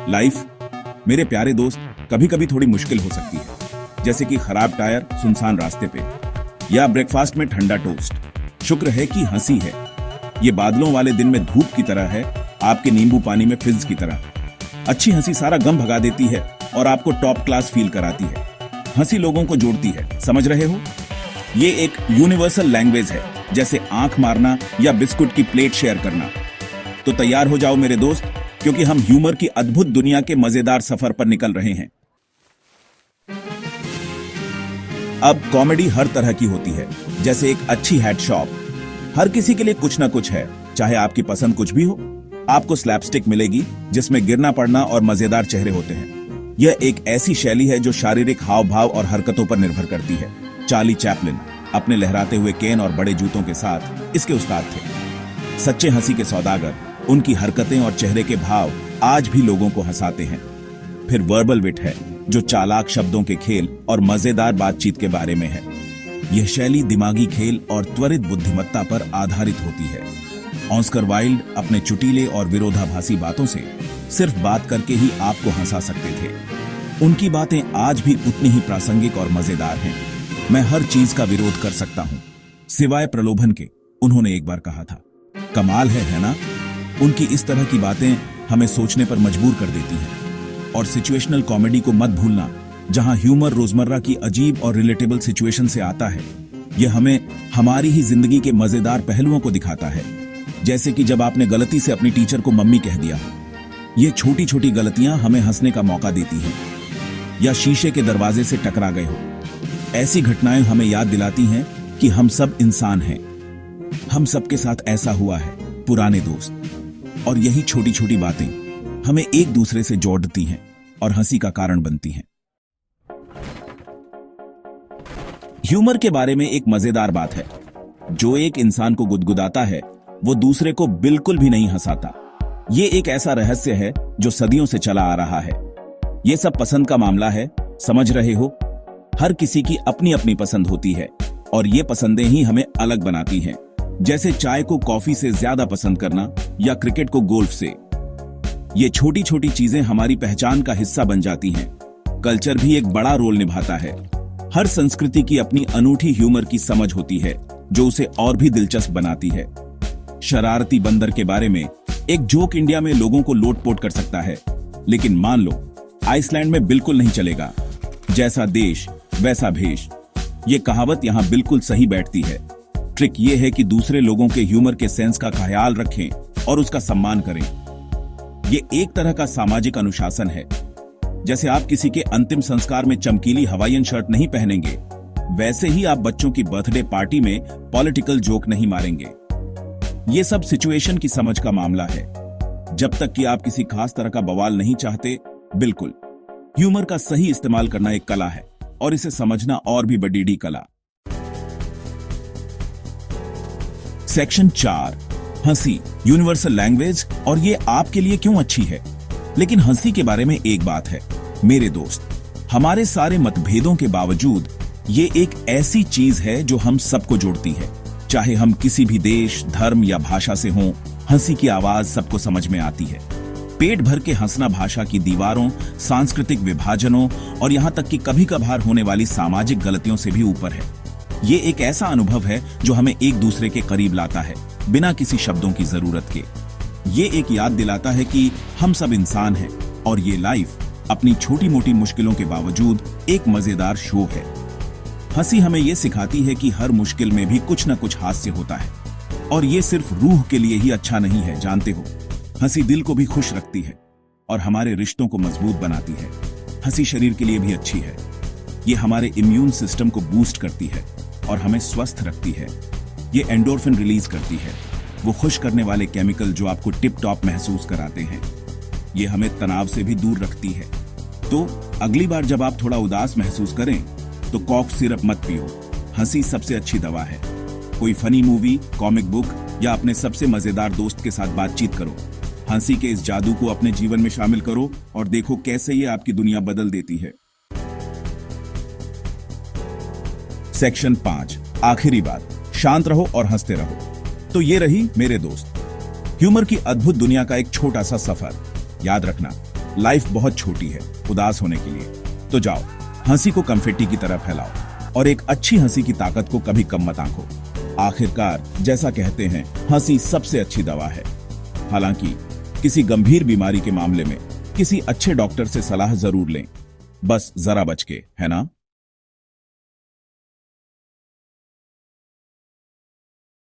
Life, मेरे प्यारे दोस्त, कभी कभी थोड़ी मुश्किल हो सकती है, जैसे कि खराब टायर सुनसान रास्ते पे या ब्रेकफास्ट में ठंडा टोस्ट। शुक्र है कि हंसी है। ये बादलों वाले दिन में धूप की तरह है, आपके नींबू पानी में फिज की तरह। अच्छी हंसी सारा गम भगा देती है और आपको टॉप क्लास फील कराती है। हंसी लोगों को जोड़ती है, समझ रहे हो? ये एक यूनिवर्सल लैंग्वेज है, जैसे आंख मारना या बिस्कुट की प्लेट शेयर करना। तो तैयार हो जाओ मेरे दोस्त, क्योंकि हम ह्यूमर की अद्भुत दुनिया के मजेदार सफर पर निकल रहे हैं। अब कॉमेडी हर तरह की होती है, जैसे एक अच्छी हेड शॉप। हर किसी के लिए कुछ ना कुछ है, चाहे आपकी पसंद कुछ भी हो। आपको स्लैपस्टिक मिलेगी, जिसमें गिरना पड़ना और मजेदार चेहरे होते हैं। यह एक ऐसी शैली है जो शारीरिक हाव भाव और हरकतों पर निर्भर करती है। चार्ली चैपलिन अपने लहराते हुए केन और बड़े जूतों के साथ इसके उस्ताद थे। सच्चे हंसी के सौदागर, उनकी हरकतें और चेहरे के भाव आज भी लोगों को हंसाते हैं। फिर वर्बल विट है, जो चालाक शब्दों के खेल और मजेदार बातचीत के बारे में है। यह शैली दिमागी खेल और त्वरित बुद्धिमत्ता पर आधारित होती है। ऑस्कर वाइल्ड अपने चुटीले और विरोधाभासी बातों से सिर्फ बात करके ही आपको हंसा सकते थे। उनकी बातें आज भी उतनी ही प्रासंगिक और मजेदार हैं। मैं हर चीज का विरोध कर सकता हूं, सिवाय प्रलोभन के, उन्होंने एक बार कहा था। कमाल है ना? उनकी इस तरह की बातें हमें सोचने पर मजबूर कर देती हैं। और सिचुएशनल कॉमेडी को मत भूलना, जहां ह्यूमर रोजमर्रा की अजीब और रिलेटेबल सिचुएशन से आता है। यह हमें हमारी ही जिंदगी के मजेदार पहलुओं को दिखाता है, जैसे कि जब आपने गलती से अपनी टीचर को मम्मी कह दिया। ये छोटी छोटी गलतियां हमें हंसने का मौका देती हैं। या शीशे के दरवाजे से टकरा गए हो। ऐसी घटनाएं हमें याद दिलाती हैं कि हम सब इंसान हैं। हम सबके साथ ऐसा हुआ है, पुराने दोस्त। और यही छोटी छोटी बातें हमें एक दूसरे से जोड़ती हैं और हंसी का कारण बनती हैं। ह्यूमर के बारे में एक मजेदार बात है, जो एक इंसान को गुदगुदाता है, वो दूसरे को बिल्कुल भी नहीं हंसाता। ये एक ऐसा रहस्य है जो सदियों से चला आ रहा है। ये सब पसंद का मामला है, समझ रहे हो? हर किसी की अपनी अपनी पसंद होती है और ये पसंदें ही हमें अलग बनाती हैं। जैसे चाय को कॉफी से ज्यादा पसंद करना या क्रिकेट को गोल्फ से। ये छोटी छोटी चीजें हमारी पहचान का हिस्सा बन जाती हैं। कल्चर भी एक बड़ा रोल निभाता है। हर संस्कृति की अपनी अनूठी ह्यूमर की समझ होती है, जो उसे और भी दिलचस्प बनाती है। शरारती बंदर के बारे में एक जोक इंडिया में लोगों को लोटपोट कर सकता है, लेकिन मान लो आइसलैंड में बिल्कुल नहीं चलेगा। जैसा देश वैसा भेष, ये कहावत यहां बिल्कुल सही बैठती है। ट्रिक ये है कि दूसरे लोगों के ह्यूमर के सेंस का ख्याल रखें और उसका सम्मान करें। ये एक तरह का सामाजिक अनुशासन है। जैसे आप किसी के अंतिम संस्कार में चमकीली हवाईयन शर्ट नहीं पहनेंगे, वैसे ही आप बच्चों की बर्थडे पार्टी में पॉलिटिकल जोक नहीं मारेंगे। ये सब सिचुएशन की समझ का मामला है। जब तक कि आप किसी खास तरह का बवाल नहीं चाहते, बिल्कुल। ह्यूमर का सही इस्तेमाल करना एक कला है और इसे समझना और भी बड़ी कला। सेक्शन 4, हंसी यूनिवर्सल लैंग्वेज और ये आपके लिए क्यों अच्छी है। लेकिन हंसी के बारे में एक बात है मेरे दोस्त, हमारे सारे मतभेदों के बावजूद ये एक ऐसी चीज है जो हम सबको जोड़ती है। चाहे हम किसी भी देश, धर्म या भाषा से हों, हंसी की आवाज सबको समझ में आती है। पेट भर के हंसना भाषा की दीवारों, सांस्कृतिक विभाजनों और यहां तक कि कभी कभार होने वाली सामाजिक गलतियों से भी ऊपर है। ये एक ऐसा अनुभव है जो हमें एक दूसरे के करीब लाता है, बिना किसी शब्दों की जरूरत के। ये एक याद दिलाता है कि हम सब इंसान हैं और ये लाइफ अपनी छोटी मोटी मुश्किलों के बावजूद एक मजेदार शो है। हंसी हमें ये सिखाती है कि हर मुश्किल में भी कुछ न कुछ हास्य होता है और ये सिर्फ रूह के लिए ही अच्छा नहीं है, जानते हो। हंसी दिल को भी खुश रखती है और हमारे रिश्तों को मजबूत बनाती है। हंसी शरीर के लिए भी अच्छी है। ये हमारे इम्यून सिस्टम को बूस्ट करती है और हमें स्वस्थ रखती है। ये एंडोर्फिन रिलीज करती है, वो खुश करने वाले केमिकल जो आपको टिप टॉप महसूस कराते हैं। ये हमें तनाव से भी दूर रखती है। तो अगली बार जब आप थोड़ा उदास महसूस करें तो कॉफ सिरप मत पियो। हंसी सबसे अच्छी दवा है। कोई फनी मूवी, कॉमिक बुक या अपने सबसे मजेदार दोस्त के साथ बातचीत करो। हंसी के इस जादू को अपने जीवन में शामिल करो और देखो कैसे ये आपकी दुनिया बदल देती है। सेक्शन 5, आखिरी बात, शांत रहो और हंसते रहो। तो ये रही मेरे दोस्त ह्यूमर की अद्भुत दुनिया का एक छोटा सा सफर। याद रखना, लाइफ बहुत छोटी है उदास होने के लिए। तो जाओ, हंसी को कंफेटी की तरह फैलाओ और एक अच्छी हंसी की ताकत को कभी कम मत आंको। आखिरकार जैसा कहते हैं, हंसी सबसे अच्छी दवा है। हालांकि किसी गंभीर बीमारी के मामले में किसी अच्छे डॉक्टर से सलाह जरूर लें, बस जरा बच के, है ना।